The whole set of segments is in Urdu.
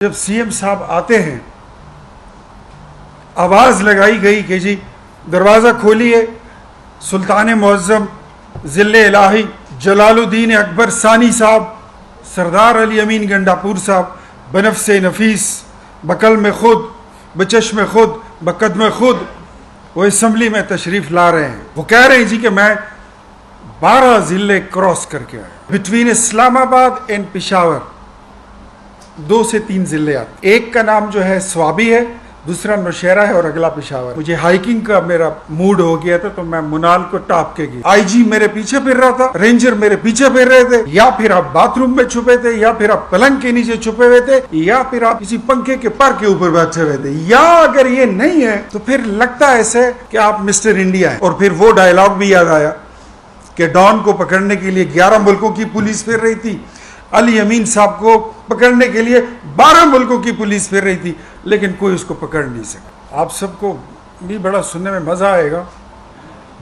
جب سی ایم صاحب آتے ہیں آواز لگائی گئی کہ جی دروازہ کھولیے، سلطان معظم ذل الہی جلال الدین اکبر ثانی صاحب، سردار علی امین گنڈاپور صاحب بنفس نفیس، بقلم خود، بچشم خود، بقدم خود وہ اسمبلی میں تشریف لا رہے ہیں۔ وہ کہہ رہے ہیں جی کہ میں 12 ضلع کراس کر کے آیا، بٹوین اسلام آباد اینڈ پشاور 2 سے 3 ضلع آتے، ایک کا نام جو ہے سوابی ہے، دوسرا نوشہرہ ہے اور اگلا پشاور۔ مجھے ہائیکنگ کا میرا موڈ ہو گیا تھا تو میں منال کو ٹاپ کے گیا۔ آئی جی میرے پیچھے پھر رہا تھا، رینجر میرے پیچھے پھر رہے تھے، یا پھر آپ باتھ روم میں چھپے تھے، یا پھر آپ پلنگ کے نیچے چھپے ہوئے تھے، یا پھر آپ کسی پنکھے کے پر کے اوپر بیٹھے ہوئے تھے، یا اگر یہ نہیں ہے تو پھر لگتا ہے ایسے کہ آپ مسٹر انڈیا ہیں۔ اور پھر وہ ڈائلاگ بھی یاد آیا کہ ڈان کو پکڑنے کے لیے 11 ملکوں کی پولیس پھر رہی تھی، علی امین صاحب کو پکڑنے کے لیے 12 ملکوں کی پولیس پھر رہی تھی، لیکن کوئی اس کو پکڑ نہیں سکا۔ آپ سب کو بھی بڑا سننے میں مزہ آئے گا،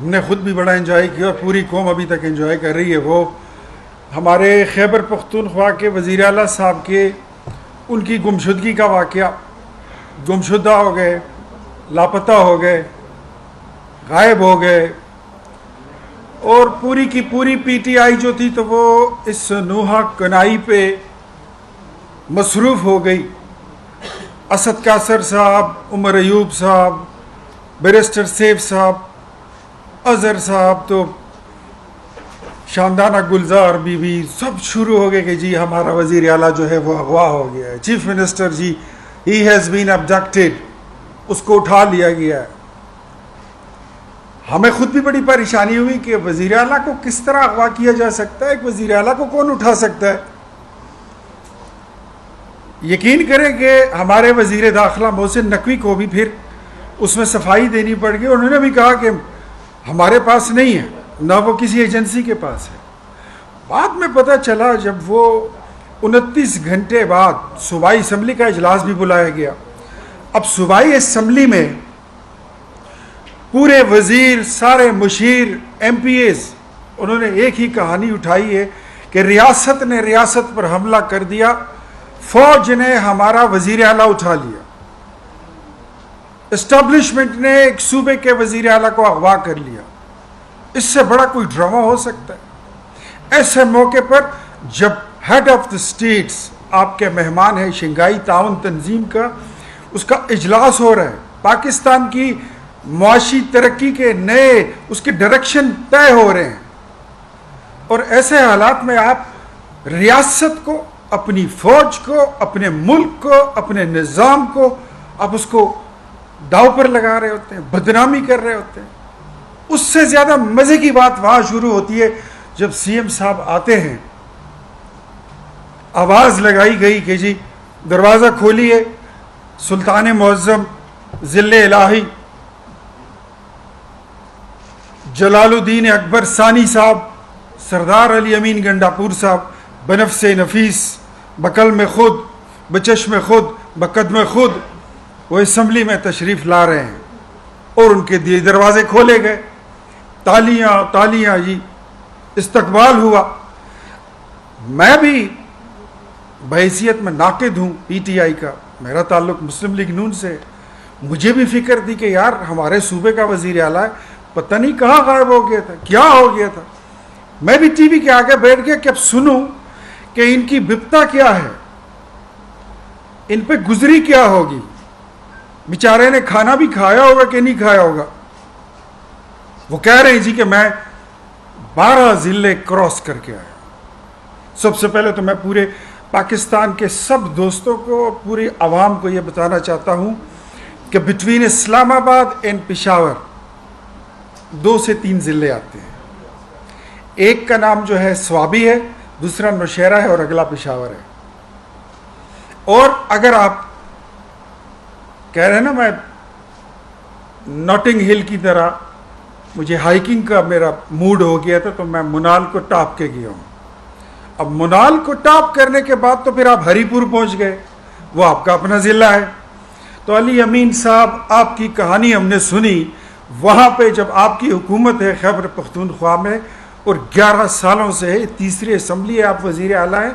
ہم نے خود بھی بڑا انجوائے کیا اور پوری قوم ابھی تک انجوائے کر رہی ہے۔ وہ ہمارے خیبر پختونخوا کے وزیر اعلیٰ صاحب کے ان کی گمشدگی کا واقعہ، گمشدہ ہو گئے، لاپتہ ہو گئے، غائب ہو گئے، اور پوری کی پوری پی ٹی آئی جو تھی تو وہ اس نوحہ کنائی پہ مصروف ہو گئی۔ اسد کاسر صاحب، عمر ایوب صاحب، بیرسٹر سیف صاحب، اظہر صاحب، تو شاندانہ گلزار بی بی سب شروع ہو گئے کہ جی ہمارا وزیر اعلیٰ جو ہے وہ اغوا ہو گیا ہے، chief minister ji he has been abducted, اس کو اٹھا لیا گیا ہے۔ ہمیں خود بھی بڑی پریشانی ہوئی کہ وزیر اعلیٰ کو کس طرح اغوا کیا جا سکتا ہے، ایک وزیر اعلیٰ کو کون اٹھا سکتا ہے۔ یقین کریں کہ ہمارے وزیر داخلہ محسن نقوی کو بھی پھر اس میں صفائی دینی پڑ گئی، انہوں نے بھی کہا کہ ہمارے پاس نہیں ہے، نہ وہ کسی ایجنسی کے پاس ہے۔ بعد میں پتہ چلا جب وہ 29 گھنٹے بعد صوبائی اسمبلی کا اجلاس بھی بلایا گیا، اب صوبائی اسمبلی میں پورے وزیر، سارے مشیر، ایم پی ایز، انہوں نے ایک ہی کہانی اٹھائی ہے کہ ریاست نے ریاست پر حملہ کر دیا، فوج نے ہمارا وزیر اعلیٰ اٹھا لیا، اسٹیبلشمنٹ نے ایک صوبے کے وزیر اعلیٰ کو اغوا کر لیا۔ اس سے بڑا کوئی ڈرامہ ہو سکتا ہے؟ ایسے موقع پر جب ہیڈ آف دی اسٹیٹس آپ کے مہمان ہیں، شنگھائی تعاون تنظیم کا اس کا اجلاس ہو رہا ہے، پاکستان کی معاشی ترقی کے نئے اس کے ڈائریکشن طے ہو رہے ہیں، اور ایسے حالات میں آپ ریاست کو، اپنی فوج کو، اپنے ملک کو، اپنے نظام کو آپ اس کو داؤ پر لگا رہے ہوتے ہیں، بدنامی کر رہے ہوتے ہیں۔ اس سے زیادہ مزے کی بات وہاں شروع ہوتی ہے جب سی ایم صاحب آتے ہیں، آواز لگائی گئی کہ جی دروازہ کھولیے، سلطان معظم ذل الہی جلال الدین اکبر ثانی صاحب، سردار علی امین گنڈاپور صاحب بنفس نفیس، بقلم خود، بچشم خود، بقدم خود وہ اسمبلی میں تشریف لا رہے ہیں، اور ان کے دروازے کھولے گئے، تالیاں تالیاں جی استقبال ہوا۔ میں بھی بحیثیت میں ناقد ہوں پی ٹی آئی کا، میرا تعلق مسلم لیگ نون سے، مجھے بھی فکر تھی کہ یار ہمارے صوبے کا وزیر اعلیٰ ہے، پتہ نہیں کہاں غائب ہو گیا تھا، کیا ہو گیا تھا۔ میں بھی ٹی وی کے آگے بیٹھ گیا کہ اب سنوں کہ ان کی بپتا کیا ہے، ان پہ گزری کیا ہوگی، بیچارے نے کھانا بھی کھایا ہوگا کہ نہیں کھایا ہوگا۔ وہ کہہ رہے ہیں جی کہ میں 12 ضلع کراس کر کے آیا۔ سب سے پہلے تو میں پورے پاکستان کے سب دوستوں کو، پوری عوام کو یہ بتانا چاہتا ہوں کہ بٹوین اسلام آباد اینڈ پشاور 2 سے 3 ضلع آتے ہیں، ایک کا نام جو ہے سوابی ہے، دوسرا نوشہرہ ہے اور اگلا پشاور ہے۔ اور اگر آپ کہہ رہے ہیں نا میں ناٹنگ ہل کی طرح مجھے ہائیکنگ کا میرا موڈ ہو گیا تھا تو میں منال کو ٹاپ کے گیا ہوں۔ اب منال کو ٹاپ کرنے کے بعد تو پھر آپ ہری پور پہنچ گئے، وہ آپ کا اپنا ضلع ہے۔ تو علی امین صاحب آپ کی کہانی ہم نے سنی، وہاں پہ جب آپ کی حکومت ہے خیبر پختونخوا میں اور 11 سالوں سے تیسری اسمبلی ہے، آپ وزیر اعلیٰ ہیں،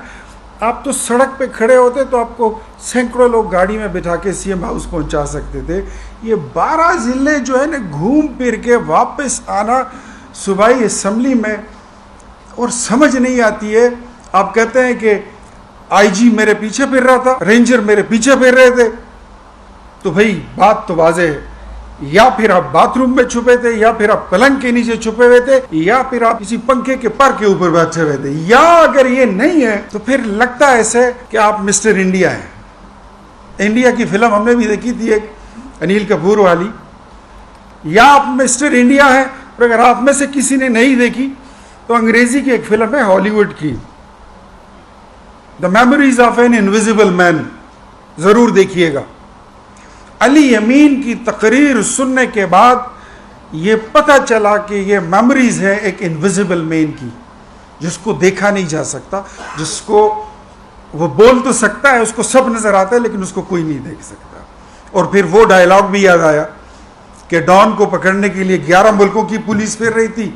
آپ تو سڑک پہ کھڑے ہوتے تو آپ کو سینکڑوں لوگ گاڑی میں بٹھا کے سی ایم ہاؤس پہنچا سکتے تھے. یہ 12 ضلع جو ہے نا گھوم پھر کے واپس آنا صوبائی اسمبلی میں, اور سمجھ نہیں آتی ہے. آپ کہتے ہیں کہ آئی جی میرے پیچھے پھر رہا تھا, رینجر میرے پیچھے پھر رہے تھے, تو بھائی بات تو واضح ہے. یا پھر آپ باتھ روم میں چھپے تھے, یا پھر آپ پلنگ کے نیچے چھپے ہوئے تھے, یا پھر آپ کسی پنکھے کے پر کے اوپر بیٹھے ہوئے تھے. یا اگر یہ نہیں ہے تو پھر لگتا ہے ایسے کہ آپ مسٹر انڈیا ہیں. انڈیا کی فلم ہم نے بھی دیکھی تھی ایک انیل کپور والی. یا آپ مسٹر انڈیا ہیں, اور اگر آپ میں سے کسی نے نہیں دیکھی تو انگریزی کی ایک فلم ہے ہالی ووڈ کی, the memories of an invisible man, ضرور دیکھیے گا. علی امین کی تقریر سننے کے بعد یہ پتہ چلا کہ یہ میموریز ہے ایک انویزیبل مین کی, جس کو دیکھا نہیں جا سکتا, جس کو وہ بول تو سکتا ہے, اس کو سب نظر آتا ہے, لیکن اس کو کوئی نہیں دیکھ سکتا. اور پھر وہ ڈائلاگ بھی یاد آیا کہ ڈان کو پکڑنے کے لیے 11 ملکوں کی پولیس پھر رہی تھی,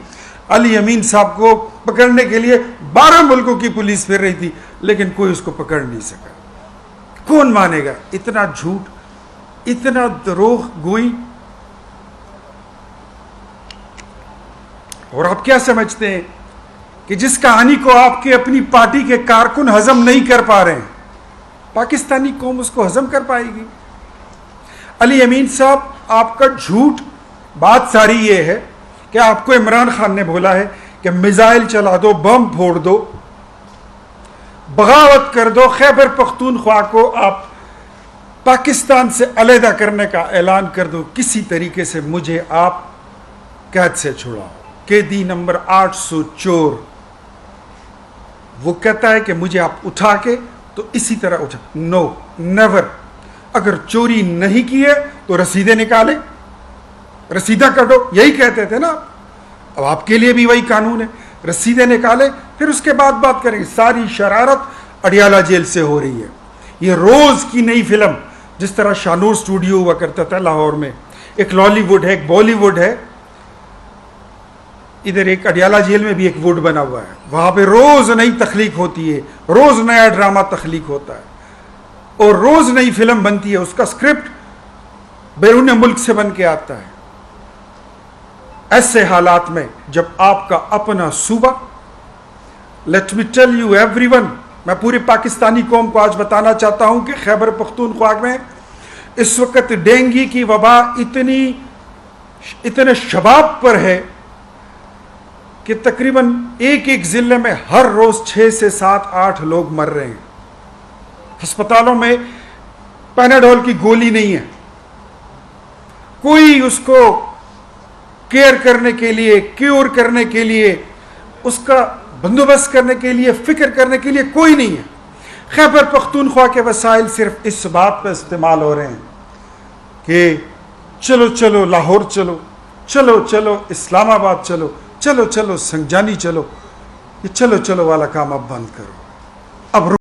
علی امین صاحب کو پکڑنے کے لیے 12 ملکوں کی پولیس پھر رہی تھی, لیکن کوئی اس کو پکڑ نہیں سکا. کون مانے گا اتنا جھوٹ, اتنا دروغ گوئی؟ اور آپ کیا سمجھتے ہیں کہ جس کہانی کو آپ کے اپنی پارٹی کے کارکن ہضم نہیں کر پا رہے ہیں, پاکستانی قوم اس کو ہضم کر پائے گی؟ علی امین صاحب, آپ کا جھوٹ بات ساری یہ ہے کہ آپ کو عمران خان نے بولا ہے کہ میزائل چلا دو, بم پھوڑ دو, بغاوت کر دو, خیبر پختونخوا کو آپ پاکستان سے علیحدہ کرنے کا اعلان کر دو, کسی طریقے سے مجھے آپ قید سے چھڑاؤ. قیدی نمبر 800 چور, وہ کہتا ہے کہ مجھے آپ اٹھا کے تو اسی طرح اٹھا. نو, نیور. اگر چوری نہیں کی ہے تو رسیدیں نکالے, رسیدہ کٹو, یہی کہتے تھے نا. اب آپ کے لیے بھی وہی قانون ہے, رسیدیں نکالے, پھر اس کے بعد بات کریں. ساری شرارت اڈیالہ جیل سے ہو رہی ہے. یہ روز کی نئی فلم, جس طرح شانور اسٹوڈیو ہوا کرتا تھا لاہور میں, ایک لالی ووڈ ہے, ایک بالی ووڈ ہے, ادھر ایک اڈیالہ جیل میں بھی ایک ووڈ بنا ہوا ہے. وہاں پہ روز نئی تخلیق ہوتی ہے, روز نیا ڈرامہ تخلیق ہوتا ہے, اور روز نئی فلم بنتی ہے. اس کا اسکرپٹ بیرون ملک سے بن کے آتا ہے. ایسے حالات میں جب آپ کا اپنا صوبہ, let me tell you every one, میں پوری پاکستانی قوم کو آج بتانا چاہتا ہوں کہ خیبر پختونخوا میں اس وقت ڈینگی کی وبا اتنے شباب پر ہے کہ تقریباً ایک ضلع میں ہر روز 6 سے 7 8 لوگ مر رہے ہیں. ہسپتالوں میں پیناڈول کی گولی نہیں ہے, کوئی اس کو کیئر کرنے کے لیے, کیور کرنے کے لیے, اس کا بندوبست کرنے کے لیے, فکر کرنے کے لیے کوئی نہیں ہے. خیبر پختونخوا کے وسائل صرف اس بات پہ استعمال ہو رہے ہیں کہ چلو چلو لاہور چلو, چلو چلو اسلام آباد چلو, چلو چلو سنجانی چلو. یہ چلو چلو والا کام اب بند کرو. اب